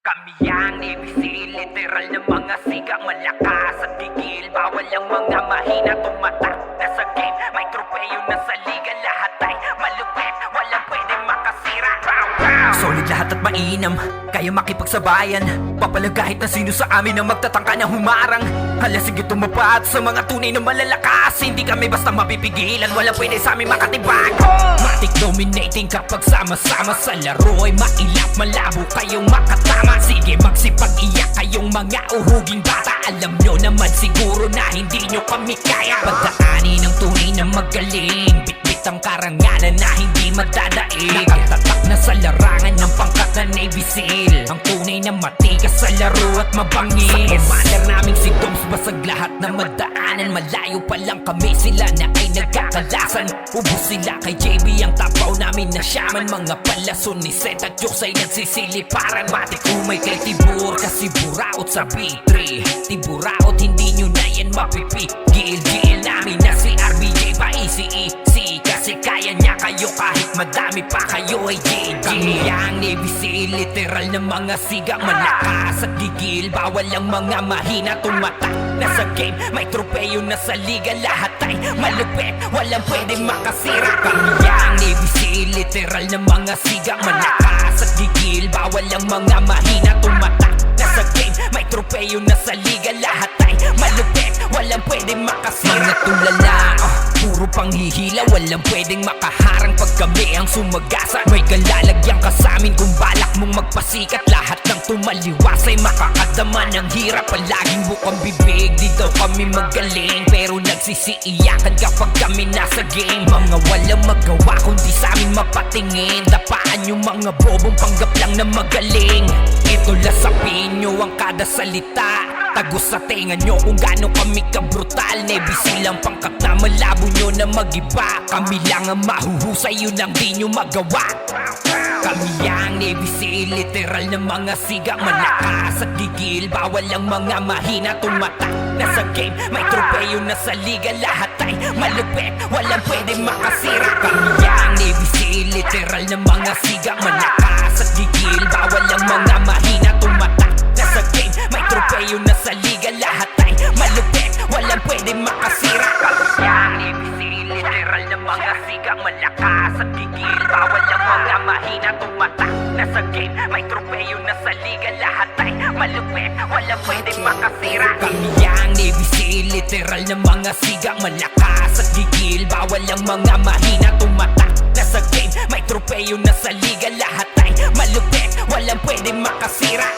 Kami ang ABC, literal na mga siga, malakas at gigil. Bawal ang mga mahina, tumatak na sa game. May tropeyo na sa liga, lahat ay malupit, walang pwedeng makasira. Solid lahat at mainam, kaya makipagsabayan. Papalag kahit na sino sa amin ang magtatangka na humarang. Hala sige tumapat sa mga tunay na malalakas. Hindi kami basta mapipigilan, walang pwede sa amin makatibag. Matic dominating kapag sama-sama sa laro ay mailap, malabo kayong makatama. Sige magsipag iyak kayong mga uhuging bata. Alam nyo naman siguro na hindi nyo kami kaya. Pagdaanin ng tunay na magaling, bitbit ang karangalan na hindi madadaig. Nakatatak na sa larangan ng pangkat na Navy SEAL, ang tunay na matigas sa laro at mabangis. Sa commander naming si Doms, basag lahat na madaanan. Malayo pa lang kami, sila na ay nagkakalasan. Ubus sila kay JB, ang tapaw namin na shaman. Mga palason ni Seth at Diyos ay nagsisiliparan. Matik umay kay Tibur, kasi buraot sa B3. Tiburaot, hindi nyo na yan mapipigil. Gil namin na si RBJ pa ECEC, kasi kaya niya kayo kahit madami pa kayo ay JJ. Kami ang Navy SEAL, literal na mga siga, malakas at gigil. Bawal ang mga mahina, tumatak na sa game. May tropeyo na sa liga, lahat ay malupit, walang pwede makasira. Kami ang Navy SEAL, literal na mga siga, malakas at gigil. Bawal ang mga mahina, tumatak na sa game. May tropeyo na sa liga, lahat ay malupit, walang pwede makasira. Mga tulala, puro panghihila, walang pwedeng makaharang pag kami ang sumagasa. May kalalagyan ka sa amin kung balak mong magpasikat. Lahat ng tumaliwas ay makakadama ng hirap. Palaging bukang bibig, di daw kami magaling, pero nagsisiiyakan kapag kami nasa game. Mga walang magawa kundi sa amin mapatingin. Dapaan yung mga bobong panggap lang na magaling. Ito lasapin nyo ang kada salita, tagos sa tenga nyo kung gaano kami kabrutal. Navy SEAL ang pangkat na malabo nyo na magiba. Kami lang ang mahuhusay, yun ang di nyo magawa. Kami ang Navy SEAL, literal na mga siga, malakas at gigil. Bawal ang mga mahina, tumatak na sa game. May tropeyo na sa liga, lahat ay malupit, walang pwede makasira. Kami ang Navy SEAL, literal na mga siga, malakas at gigil. Bawal ang mga mahina, tumatak na sa game. May tropeyo na sa liga, lahat ay malupit, walang pwede makasira. Kami ang Navy SEAL, literal na mga siga, malakas at gigil. Bawal ang mga mahina, tumatak na sa game. May tropeyo na sa liga, lahat ay malupit, walang pwede makasira. Kami ang Navy SEAL, literal na mga siga, malakas at gigil. Bawal ang mga mahina, tumatak na sa game. May tropeyo na sa liga, lahat ay malupit, walang pwede makasira.